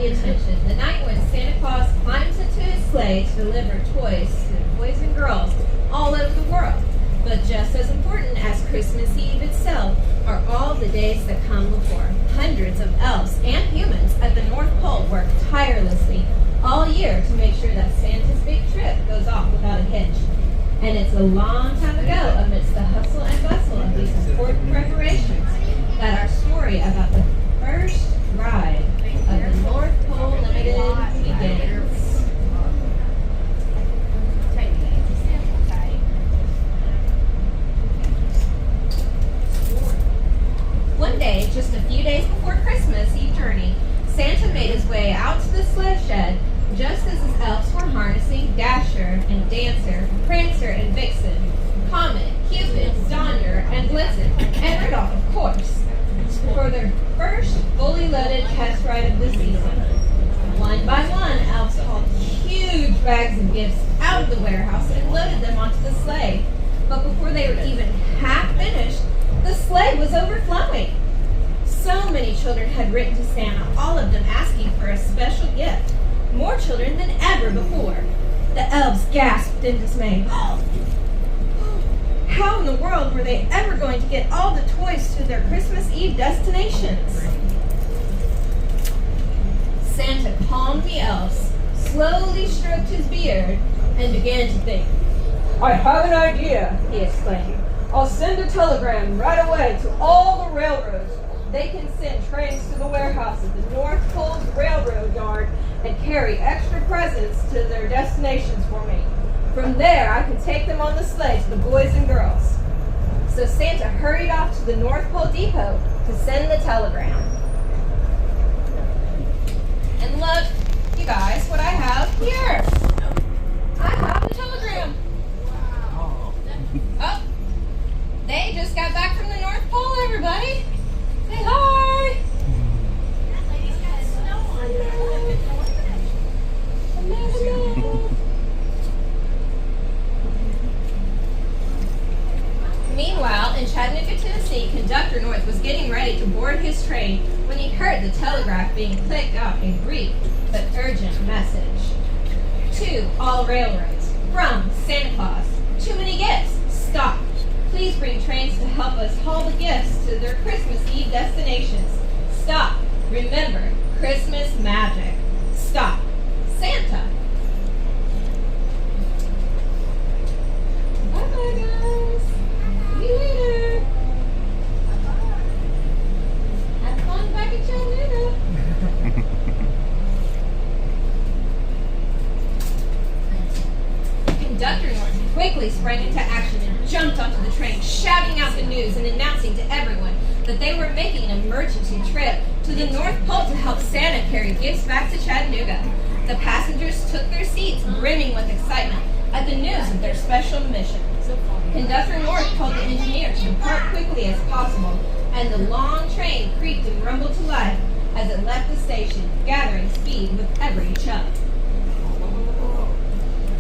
Pay attention. The night when Santa Claus climbs into his sleigh to deliver toys to boys and girls all over the world. But just as important as Christmas Eve itself are all the days that come before. Hundreds of elves and humans at the North Pole work tirelessly all year to make sure that Santa's big trip goes off without a hitch. And it's a long time ago, amidst the hustle and bustle of these important preparations, that our story about the first ride of the North Pole Limited begins. One day, just a few days before Christmas Eve journey, Santa made his way out to the sled shed just as his elves were harnessing Dasher and Dancer, Prancer and Vixen, Comet, Cupid, Donder, and Blitzen, and Rudolph, of course, for their first fully loaded test ride of the season. One by one, elves hauled huge bags of gifts out of the warehouse and loaded them onto the sleigh. But before they were even half finished, the sleigh was overflowing. So many children had written to Santa, all of them asking for a special gift. More children than ever before. The elves gasped in dismay. How in the world were they ever going to get all the toys to their Christmas Eve destinations? Santa calmed the elves, slowly stroked his beard, and began to think. I have an idea, he exclaimed. I'll send a telegram right away to all the railroads. They can send trains to the warehouse at the North Pole's railroad yard and carry extra presents to their destinations for me. From there, I can take them on the sleigh to the boys and girls. So Santa hurried off to the North Pole Depot to send the telegram. And look, you guys, what I have here. I have the telegram. Oh, they just got back from the North Pole, everybody. Say hi. Hello. Meanwhile, in Chattanooga, Tennessee, Conductor North was getting ready to board his train when he heard the telegraph being clicked out a brief but urgent message. To all railroads, from Santa Claus, too many gifts, stop. Please bring trains to help us haul the gifts to their Christmas Eve destinations. Stop. Remember, Christmas magic. Stop. Santa. Bye-bye, guys. See you later. Have fun back at Chattanooga. Conductor North quickly sprang into action and jumped onto the train, shouting out the news and announcing to everyone that they were making an emergency trip to the North Pole to help Santa carry gifts back to Chattanooga. The passengers took their seats, brimming with excitement at the news of their special mission. Conductor North told the engineer to depart quickly as possible, and the long train creaked and rumbled to life as it left the station, gathering speed with every chug.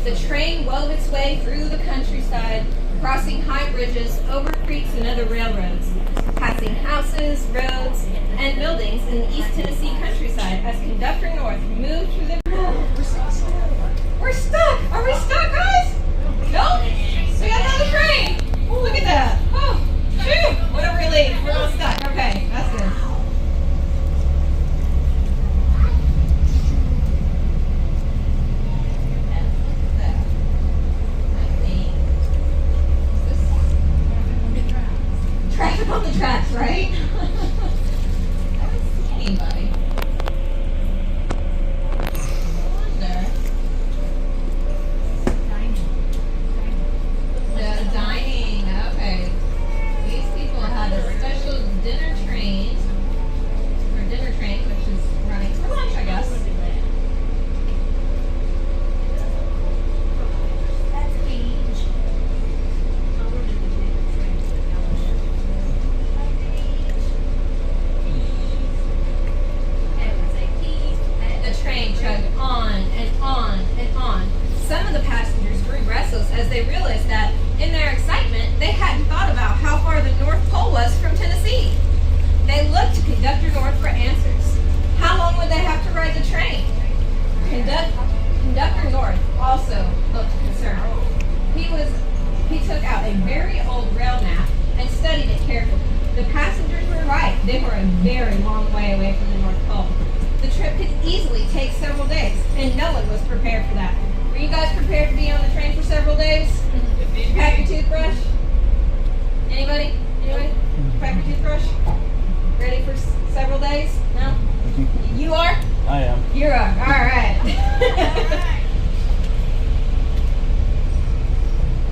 The train wove its way through the countryside, crossing high bridges, over creeks and other railroads, passing houses, roads, and buildings in the East Tennessee countryside as Conductor North moved through the... We're stuck! Are we stuck, guys? Nope! We got another train! Oh, look at that! Oh, phew! What a relief! We're not stuck. Okay, that's good. Traffic on the tracks, right? I don't see anybody. they have to ride the train? Conductor North also looked concerned. He took out a very old rail map and studied it carefully. The passengers were right. They were a very long way away from the North Pole. The trip could easily take several days, and no one was prepared for that. Were you guys prepared to be on the train for several days? Did you pack your toothbrush? Anybody? Anybody? Pack your toothbrush? Ready for several days? No? You are? I am. You are. All right.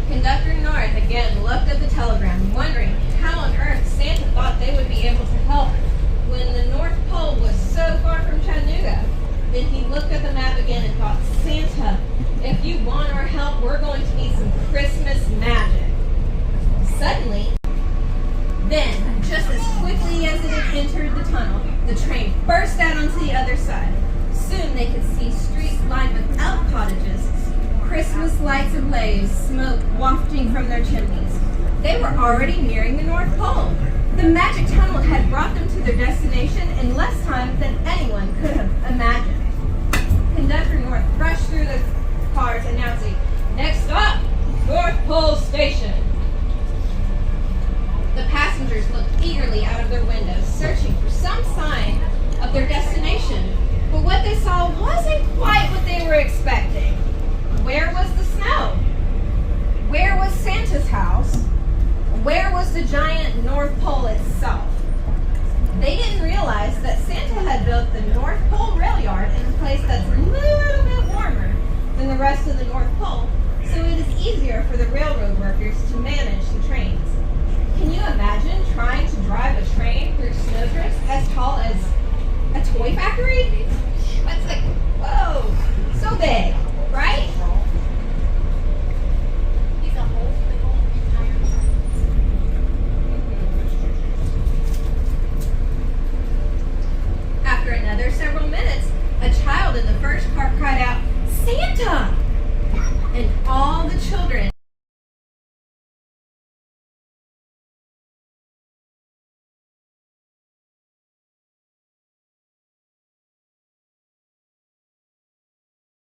Conductor North again looked at the telegram, wondering how on earth Santa thought they would be able to help when the North Pole was so far from Chattanooga. Then he looked at the map again and thought, Santa, if you want our help, we're going to need some Christmas magic. Suddenly, then, just as quickly as it had entered the tunnel, the train burst out onto the other side. Soon they could see streets lined with elf cottages, Christmas lights ablaze, smoke wafting from their chimneys. They were already nearing the North Pole. The magic tunnel had brought them to their destination in less time than anyone could have imagined. Conductor North rushed through the cars announcing, "Next stop, North Pole Station." The passengers looked eagerly out of their windows, searching for some sign of their destination. But what they saw wasn't quite what they were expecting. Where was the snow? Where was Santa's house? Where was the giant North Pole itself? They didn't realize that Santa had built the North Pole rail yard in a place that's a little bit warmer than the rest of the North Pole, so it is easier for the railroad workers to manage the train.